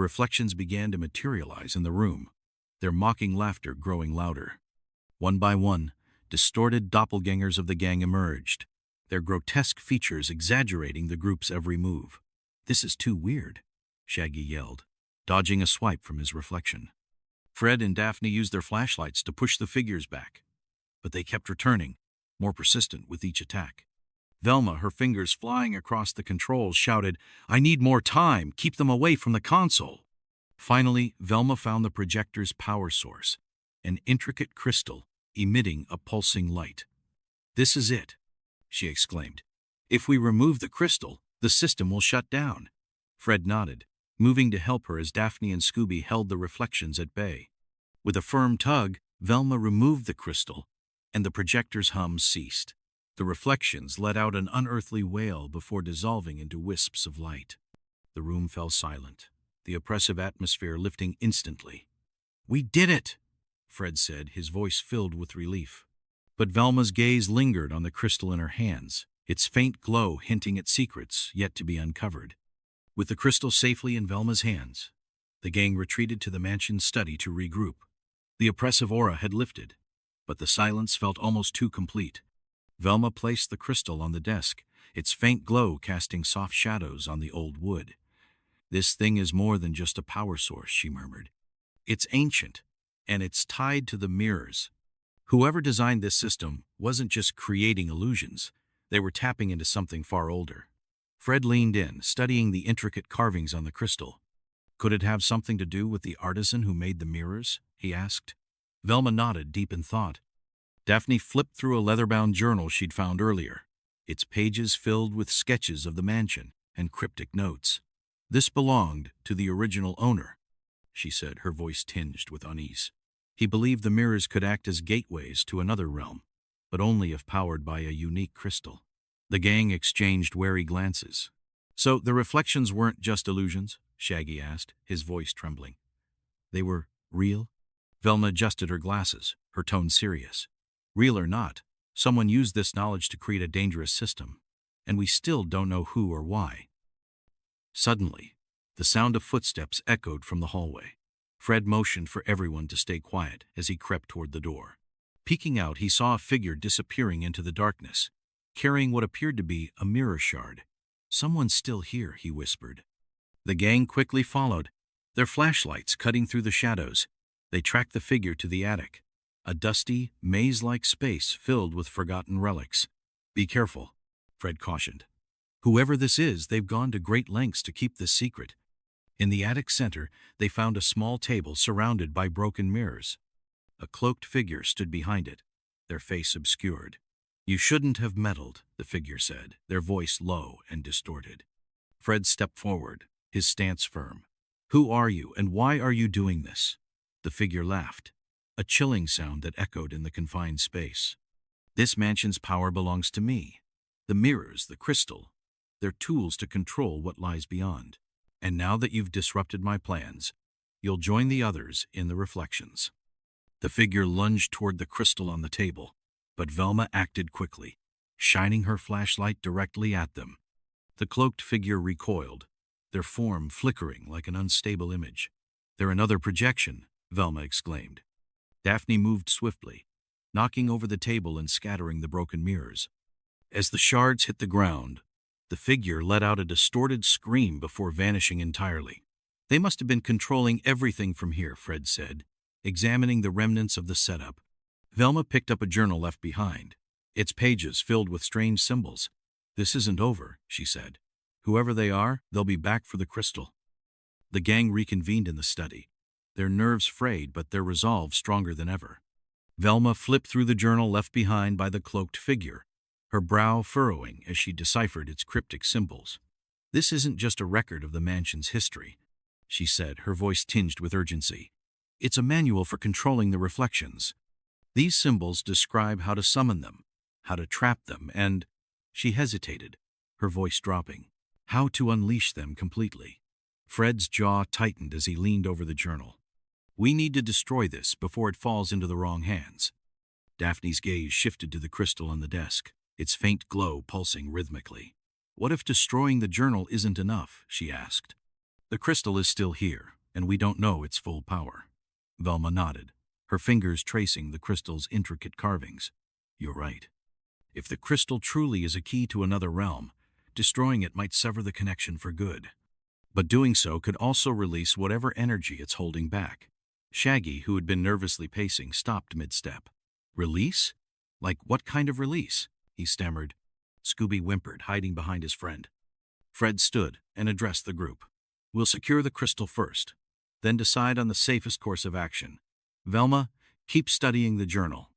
reflections began to materialize in the room, their mocking laughter growing louder. One by one, distorted doppelgangers of the gang emerged, their grotesque features exaggerating the group's every move. "This is too weird," Shaggy yelled, dodging a swipe from his reflection. Fred and Daphne used their flashlights to push the figures back, but they kept returning, more persistent with each attack. Velma, her fingers flying across the controls, shouted, "I need more time! Keep them away from the console!" Finally, Velma found the projector's power source, an intricate crystal emitting a pulsing light. "This is it," she exclaimed. "If we remove the crystal, the system will shut down." Fred nodded, moving to help her as Daphne and Scooby held the reflections at bay. With a firm tug, Velma removed the crystal, and the projector's hum ceased. The reflections let out an unearthly wail before dissolving into wisps of light. The room fell silent, the oppressive atmosphere lifting instantly. "We did it!" Fred said, his voice filled with relief. But Velma's gaze lingered on the crystal in her hands, its faint glow hinting at secrets yet to be uncovered. With the crystal safely in Velma's hands, the gang retreated to the mansion's study to regroup. The oppressive aura had lifted, but the silence felt almost too complete. Velma placed the crystal on the desk, its faint glow casting soft shadows on the old wood. "This thing is more than just a power source," she murmured. "It's ancient, and it's tied to the mirrors. Whoever designed this system wasn't just creating illusions, they were tapping into something far older." Fred leaned in, studying the intricate carvings on the crystal. "Could it have something to do with the artisan who made the mirrors?" he asked. Velma nodded, deep in thought. Daphne flipped through a leather-bound journal she'd found earlier, its pages filled with sketches of the mansion and cryptic notes. "This belonged to the original owner," she said, her voice tinged with unease. "He believed the mirrors could act as gateways to another realm, but only if powered by a unique crystal." The gang exchanged wary glances. "So the reflections weren't just illusions?" Shaggy asked, his voice trembling. "They were real?" Velma adjusted her glasses, her tone serious. "Real or not, someone used this knowledge to create a dangerous system, and we still don't know who or why." Suddenly, the sound of footsteps echoed from the hallway. Fred motioned for everyone to stay quiet as he crept toward the door. Peeking out, he saw a figure disappearing into the darkness, carrying what appeared to be a mirror shard. "Someone's still here," he whispered. The gang quickly followed, their flashlights cutting through the shadows. They tracked the figure to the attic, a dusty, maze-like space filled with forgotten relics. "Be careful," Fred cautioned. "Whoever this is, they've gone to great lengths to keep this secret." In the attic center, they found a small table surrounded by broken mirrors. A cloaked figure stood behind it, their face obscured. "You shouldn't have meddled," the figure said, their voice low and distorted. Fred stepped forward, his stance firm. "Who are you, and why are you doing this?" The figure laughed, a chilling sound that echoed in the confined space. "This mansion's power belongs to me. The mirrors, the crystal, they're tools to control what lies beyond. And now that you've disrupted my plans, you'll join the others in the reflections." The figure lunged toward the crystal on the table, but Velma acted quickly, shining her flashlight directly at them. The cloaked figure recoiled, their form flickering like an unstable image. "They're another projection," Velma exclaimed. Daphne moved swiftly, knocking over the table and scattering the broken mirrors. As the shards hit the ground, the figure let out a distorted scream before vanishing entirely. "They must have been controlling everything from here," Fred said, examining the remnants of the setup. Velma picked up a journal left behind, its pages filled with strange symbols. "This isn't over," she said. "Whoever they are, they'll be back for the crystal." The gang reconvened in the study, their nerves frayed but their resolve stronger than ever. Velma flipped through the journal left behind by the cloaked figure, her brow furrowing as she deciphered its cryptic symbols. "This isn't just a record of the mansion's history," she said, her voice tinged with urgency. "It's a manual for controlling the reflections. These symbols describe how to summon them, how to trap them, and—" she hesitated, her voice dropping, "how to unleash them completely." Fred's jaw tightened as he leaned over the journal. "We need to destroy this before it falls into the wrong hands." Daphne's gaze shifted to the crystal on the desk, its faint glow pulsing rhythmically. "What if destroying the journal isn't enough?" she asked. The crystal is still here, and we don't know its full power. Velma nodded, her fingers tracing the crystal's intricate carvings. You're right. If the crystal truly is a key to another realm, destroying it might sever the connection for good. But doing so could also release whatever energy it's holding back. Shaggy, who had been nervously pacing, stopped mid-step. Release? Like what kind of release? He stammered. Scooby whimpered, hiding behind his friend. Fred stood and addressed the group. We'll secure the crystal first, then decide on the safest course of action. Velma, keep studying the journal.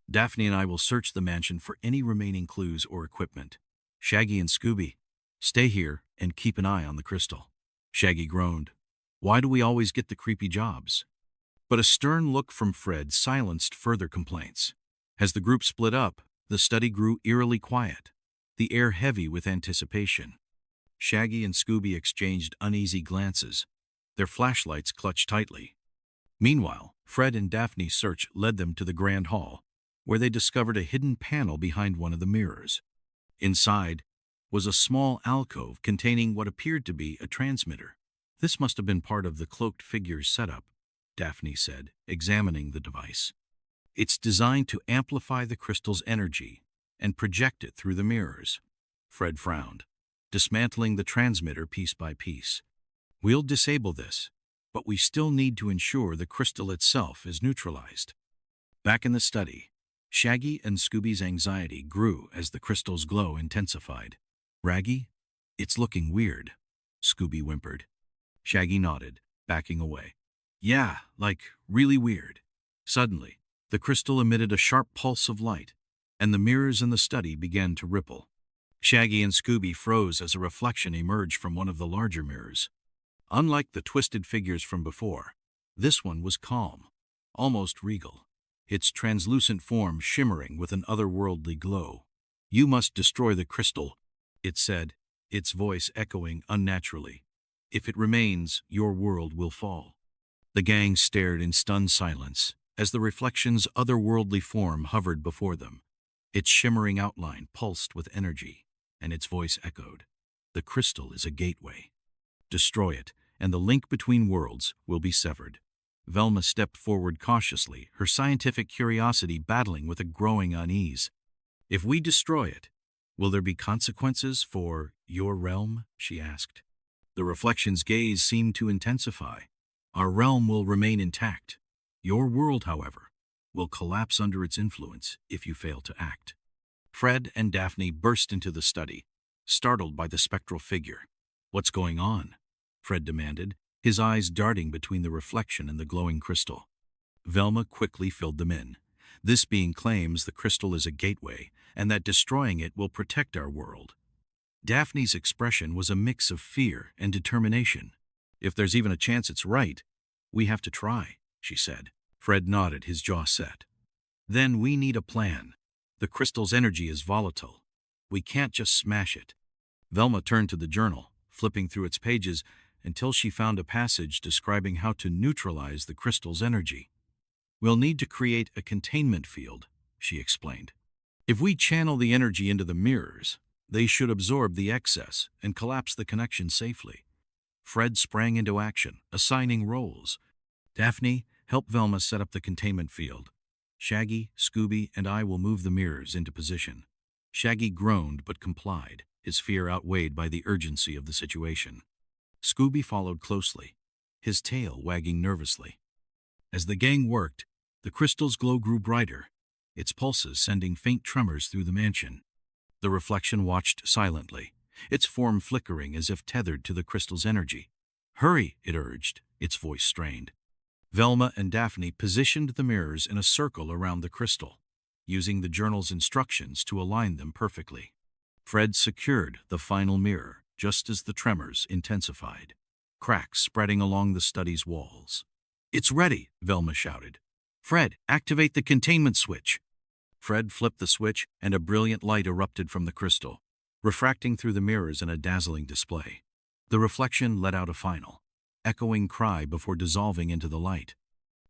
Daphne and I will search the mansion for any remaining clues or equipment. Shaggy and Scooby, stay here and keep an eye on the crystal. Shaggy groaned. Why do we always get the creepy jobs? But a stern look from Fred silenced further complaints. As the group split up, the study grew eerily quiet, the air heavy with anticipation. Shaggy and Scooby exchanged uneasy glances, their flashlights clutched tightly. Meanwhile, Fred and Daphne's search led them to the grand hall, where they discovered a hidden panel behind one of the mirrors. Inside was a small alcove containing what appeared to be a transmitter. This must have been part of the cloaked figure's setup, Daphne said, examining the device. It's designed to amplify the crystal's energy and project it through the mirrors. Fred frowned, dismantling the transmitter piece by piece. We'll disable this, but we still need to ensure the crystal itself is neutralized. Back in the study, Shaggy and Scooby's anxiety grew as the crystal's glow intensified. Raggy? It's looking weird, Scooby whimpered. Shaggy nodded, backing away. Yeah, like really weird. Suddenly, the crystal emitted a sharp pulse of light, and the mirrors in the study began to ripple. Shaggy and Scooby froze as a reflection emerged from one of the larger mirrors. Unlike the twisted figures from before, this one was calm, almost regal, its translucent form shimmering with an otherworldly glow. You must destroy the crystal, it said, its voice echoing unnaturally. If it remains, your world will fall. The gang stared in stunned silence as the reflection's otherworldly form hovered before them. Its shimmering outline pulsed with energy, and its voice echoed. The crystal is a gateway. Destroy it, and the link between worlds will be severed. Velma stepped forward cautiously, her scientific curiosity battling with a growing unease. If we destroy it, will there be consequences for your realm? She asked. The reflection's gaze seemed to intensify. Our realm will remain intact. Your world, however, will collapse under its influence if you fail to act. Fred and Daphne burst into the study, startled by the spectral figure. What's going on? Fred demanded, his eyes darting between the reflection and the glowing crystal. Velma quickly filled them in. This being claims the crystal is a gateway, and that destroying it will protect our world. Daphne's expression was a mix of fear and determination. If there's even a chance it's right, we have to try, she said. Fred nodded, his jaw set. Then we need a plan. The crystal's energy is volatile. We can't just smash it. Velma turned to the journal, flipping through its pages until she found a passage describing how to neutralize the crystal's energy. We'll need to create a containment field, she explained. If we channel the energy into the mirrors, they should absorb the excess and collapse the connection safely. Fred sprang into action, assigning roles. Daphne, help Velma set up the containment field. Shaggy, Scooby, and I will move the mirrors into position. Shaggy groaned but complied, his fear outweighed by the urgency of the situation. Scooby followed closely, his tail wagging nervously. As the gang worked, the crystal's glow grew brighter, its pulses sending faint tremors through the mansion. The reflection watched silently, its form flickering as if tethered to the crystal's energy. Hurry, it urged, its voice strained. Velma and Daphne positioned the mirrors in a circle around the crystal, using the journal's instructions to align them perfectly. Fred secured the final mirror just as the tremors intensified, cracks spreading along the study's walls. It's ready, Velma shouted. Fred, activate the containment switch. Fred flipped the switch and a brilliant light erupted from the crystal, refracting through the mirrors in a dazzling display. The reflection let out a final, echoing cry before dissolving into the light.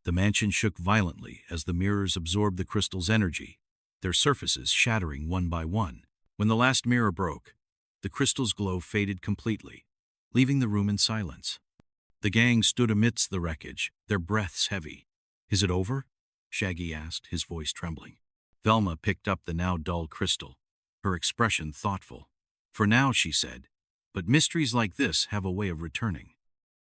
The mansion shook violently as the mirrors absorbed the crystal's energy, their surfaces shattering one by one. When the last mirror broke, the crystal's glow faded completely, leaving the room in silence. The gang stood amidst the wreckage, their breaths heavy. "Is it over?" Shaggy asked, his voice trembling. Velma picked up the now dull crystal, her expression thoughtful. "For now," she said, "but mysteries like this have a way of returning."